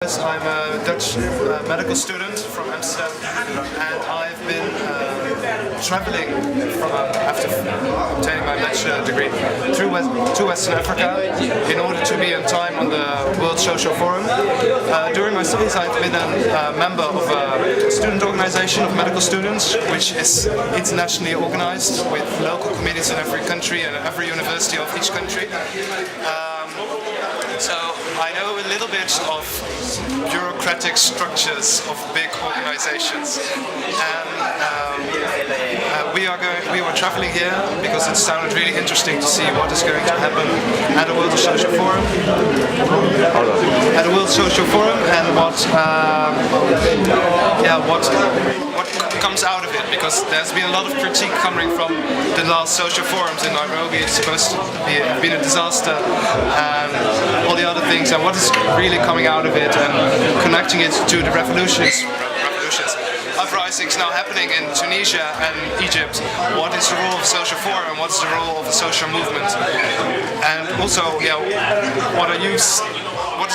I'm a Dutch medical student from Amsterdam, and I've been traveling after obtaining my bachelor degree to Western Africa in order to be on time on the Weltsozialforum. During my studies, I've been a member of a student organization of medical students, which is internationally organized with local committees in every country and every university of each country. So I know a little bit of bureaucratic structures of big organizations, and we were traveling here because it sounded really interesting to see what is going to happen at the Weltsozialforum. At the Weltsozialforum, and what comes out of it, because there's been a lot of critique coming from the last social forums in Nairobi. It's supposed to have been a disaster, and all the other things, and what is really coming out of it, and connecting it to the revolutions, uprisings now happening in Tunisia and Egypt. What is the role of social forum? What's the role of the social movement? And also, what is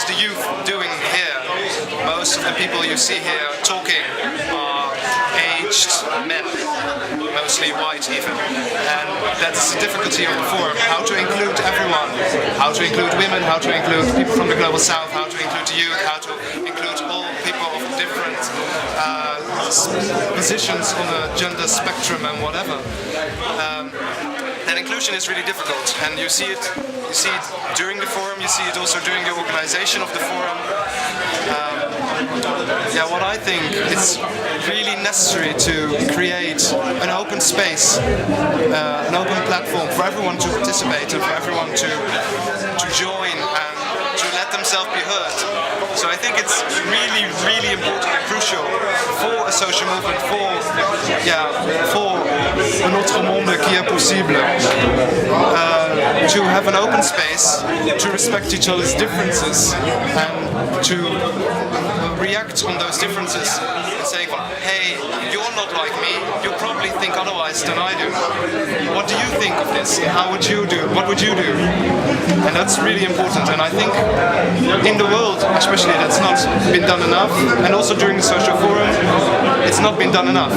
the youth doing here? Most of the people you see here talking are aged men, mostly white even, and that's the difficulty of the forum, how to include everyone, how to include women, how to include people from the global south, how to include the youth, how to include all people of different positions on the gender spectrum and whatever. That inclusion is really difficult, and you see it during the forum, you see it also during the organization of the forum. What I think is really necessary to create an open space, an open platform for everyone to participate and for everyone to join and to let themselves be heard. So I think it's really, really important and crucial for a social movement, for un autre monde qui est possible, to have an open space, to respect each other's differences, and to react on those differences and saying, hey, you're not like me, you probably think otherwise than I do. What do you think of this? How would you do? What would you do? And that's really important, and I think in the world especially that's not been done enough, and also during the social forum it's not been done enough.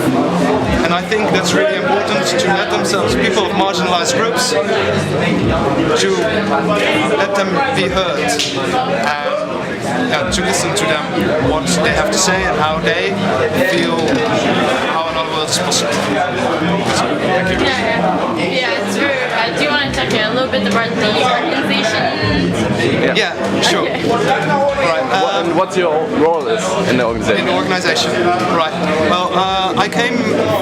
And I think that's really important to let themselves, people of marginalized groups, to let them be heard, and to listen to them, what they have to say and how they feel how another world is possible. Thank you. Yeah, it's true. Do you want to talk a little bit about the organization? Yeah, sure. Okay. Right. What's your role in the organization? In the organization, right. Well, I came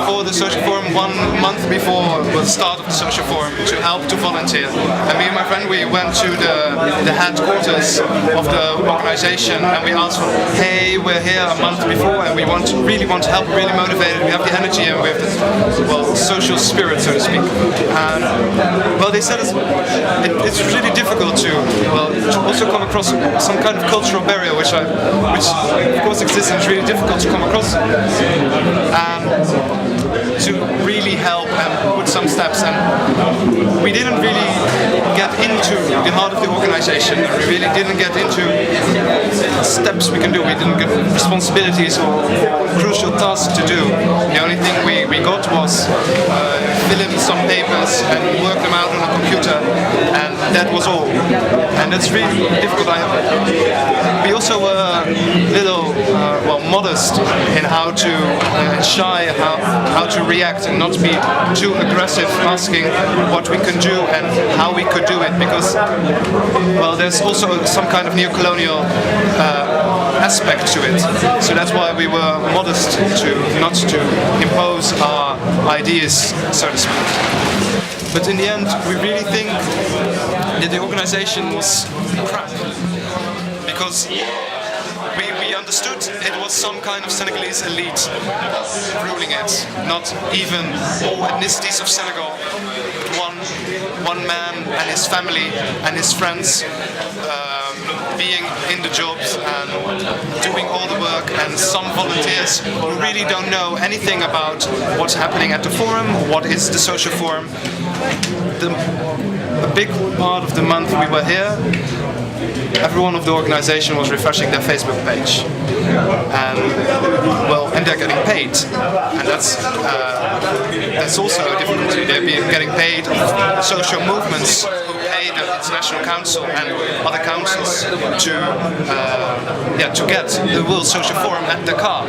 for the social forum 1 month before the start of the social forum to help to volunteer. And me and my friend, we went to the headquarters of the organization, and we asked for, hey, we're here a month before and we really want to help, really motivated, we have the energy and we have the social spirit, so to speak. And they said it's really difficult to also come across some kind of cultural barrier, which of course exists, and it's really difficult to come across, to really help and put some steps. And we didn't really get into the heart of the organization, and we really didn't get into steps we can do. We didn't get responsibilities or crucial tasks to do. The only thing we got was fill in some papers and work them out on a computer, and that was all. And that's really difficult. We also were a little modest in how to shy, how to react, and not be too aggressive, asking what we can do and how we could do it, because there's also some kind of neo-colonial aspect to it. So that's why we were modest, not to impose our ideas, so to speak. But in the end, we really think that the organization was crap, because we understood it was some kind of Senegalese elite ruling it, not even all ethnicities of Senegal, but one man and his family and his friends being in the jobs and doing all the work, and some volunteers who really don't know anything about what's happening at the forum, what is the social forum. A big part of the month we were here, everyone of the organization was refreshing their Facebook page, and they're getting paid, and that's also a difficulty. They're getting paid social movements who pay the International Council and other councils to get the World Social Forum at Dakar,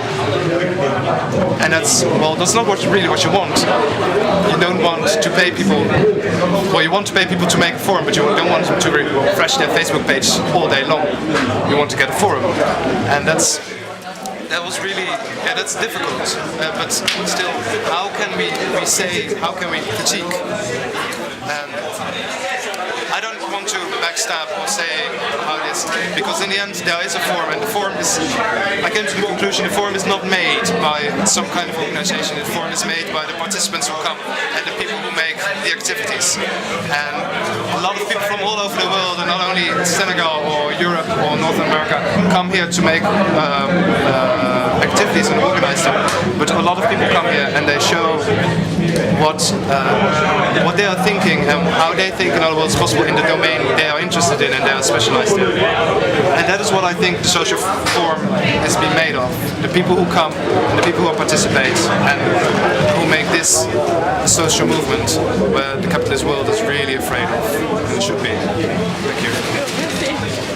and that's not really what you want. You don't want to pay people. Well, you want to pay people to make a forum, but you don't want them to refresh their Facebook page all day long. You want to get a forum, and that was really that's difficult. But still, how can we critique? I don't want to backstab or say how it is, because in the end there is a forum, and the forum is, I came to the conclusion, the forum is not made by some kind of organization. The forum is made by the participants who come and the people who make the activities. And a lot of people from all over the world, and not only Senegal or Europe or North America, come here to make activities and organize them. But a lot of people come here and they show what they are thinking and how they think in other words possible in the domain they are interested in and they are specialized in. And that is what I think the social forum has been made of. The people who come and the people who participate and who make this a social movement where the capitalist world is really afraid of, and it should be. Thank you.